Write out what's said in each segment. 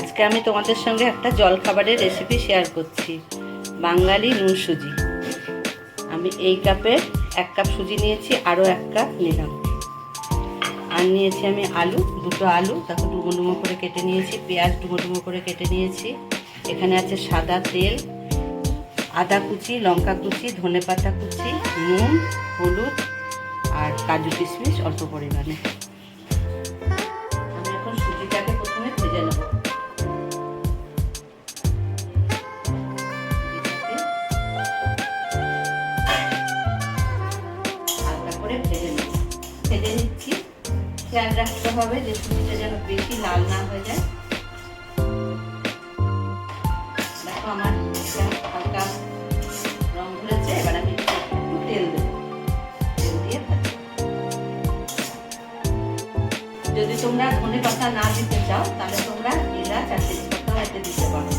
আজকে আমি তোমাদের সঙ্গে একটা জলখাবারের রেসিপি শেয়ার করছি, বাঙালি নুন সুজি। আমি এই কাপের 1 কাপ সুজি নিয়েছি, আরও 1 কাপ নিলাম। আর নিয়েছি আমি আলু, 2টো আলু, তারপর ডুমো ডুমো করে কেটে নিয়েছি। পেঁয়াজ ডুমো ডুমো করে কেটে নিয়েছি। এখানে আছে সাদা তেল, আদা কুচি, লঙ্কা কুচি, ধনেপাতা কুচি, নুন, হলুদ আর কাজু কিশমিশ অল্প পরিমাণে। আমি এখন সুজিটাকে প্রথমে ভেজে নেব। ভেজে নিচ্ছি। খেয়াল রাখতে হবে যে সুজিটা যেন বেশি লাল না হয়ে যায়। দেখো আমার হালকা রং ধরেছে। এবার আমি একটু তেল দেবো। তেল দিয়ে যদি তোমরা ধনেপাতা না দিতে চাও তাহলে তোমরা এলাচ আর তেজপাতা এতে দিতে পারো।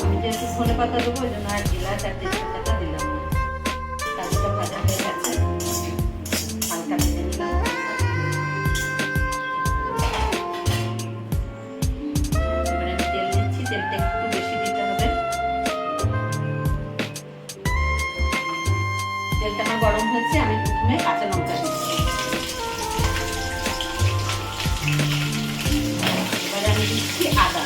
আমি যেহেতু ধনেপাতা দেবো ওই জন্য আর এলাচ আর তেজপাতাটা দিলাম না। কাজুটা ভাজা হয়ে গেছে, হালকা ভেজে নিলাম। তেলটা আমার গরম হচ্ছে। আমি প্রথমে কাঁচা লঙ্কা দিচ্ছি। এবারে আমি দিচ্ছি আদা।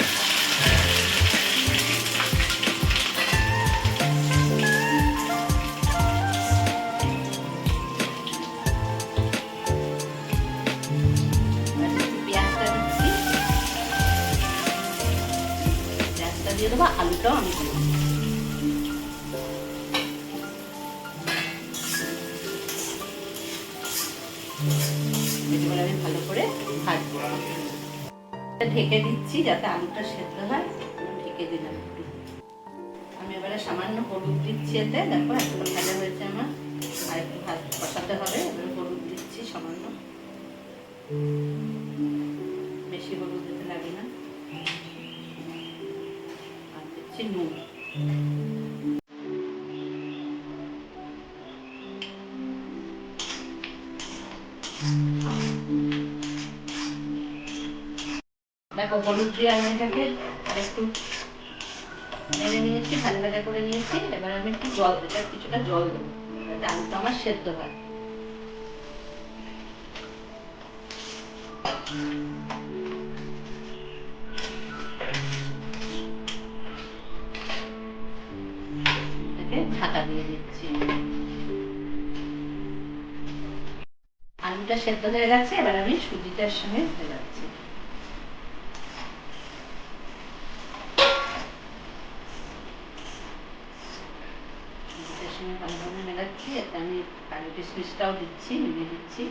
পেঁয়াজটা দিচ্ছি। পেঁয়াজটা দিয়ে দেবো, আলুটাও আমি দিয়ে দেবো। এবার আমি ভালো করে ভাজবো। ঢেকে দিচ্ছি যাতে আলুটা সেদ্ধ হয়। ঢেকে দিলাম। আমি এবারে সামান্য হলুদ দিচ্ছি এতে। দেখো এখনো ভাজা হয়েছে আমার, আর একটু কষাতে হবে। এবারে হলুদ দিচ্ছি সামান্য, বেশি হলুদ দিতে লাগে না। আর দিচ্ছি নুন। দেখো হলুদ দিয়ে আমি এটাকে একটু নেড়ে নিয়েছি, ভাজা ভাজা করে নিয়েছি। এবার আমি একটু জল, এটা কিছুটা জল দেবো যাতে আলুটা আমার সেদ্ধ হয়। ঢাকা দিয়ে দিচ্ছি। আলুটা সেদ্ধ হয়ে গেছে। এবার আমি সুজিটার সঙ্গে মেলাচ্ছি। সুজিটার সঙ্গে ভালোভাবে মেলাচ্ছি। এতে আমি কাজু কিশমিশটাও দিচ্ছি, মিলিয়ে দিচ্ছি।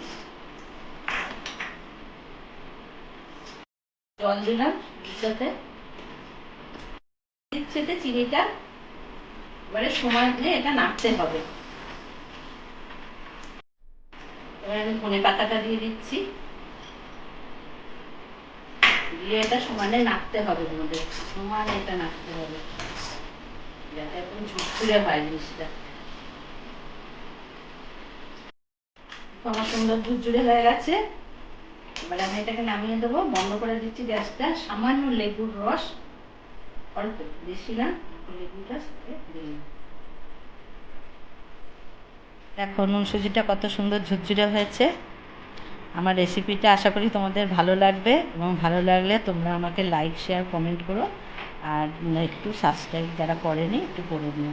জল দিলাম সাথে, দিচ্ছি এতে চিনিটা। এবারে সময় দিয়ে এটা নাড়তে হবে। এবার আমি ধনে পাতাটা দিয়ে দিচ্ছি। দিয়ে এটা সমানে নাড়তে হবে। আমাদের সমানে এটা নাড়তে হবে যাতে একদম ঝুরঝুরে হয় জিনিসটা। আমার সুন্দর ঝুরঝুরে হয়ে গেছে। এবার আমি এটাকে নামিয়ে দেবো। বন্ধ করে দিচ্ছি গ্যাসটা। সামান্য লেবুর রস, অল্প, বেশি না, লেবুটা সাথে দিলাম। দেখো নুন সুজিটা কত সুন্দর ঝুরঝুরে হয়েছে। আমার রেসিপিটা আশা করি তোমাদের ভালো লাগবে, এবং ভালো লাগলে তোমরা আমাকে লাইক, শেয়ার, কমেন্ট করো। আর একটু সাবস্ক্রাইব যারা করেনি একটু করে দিও।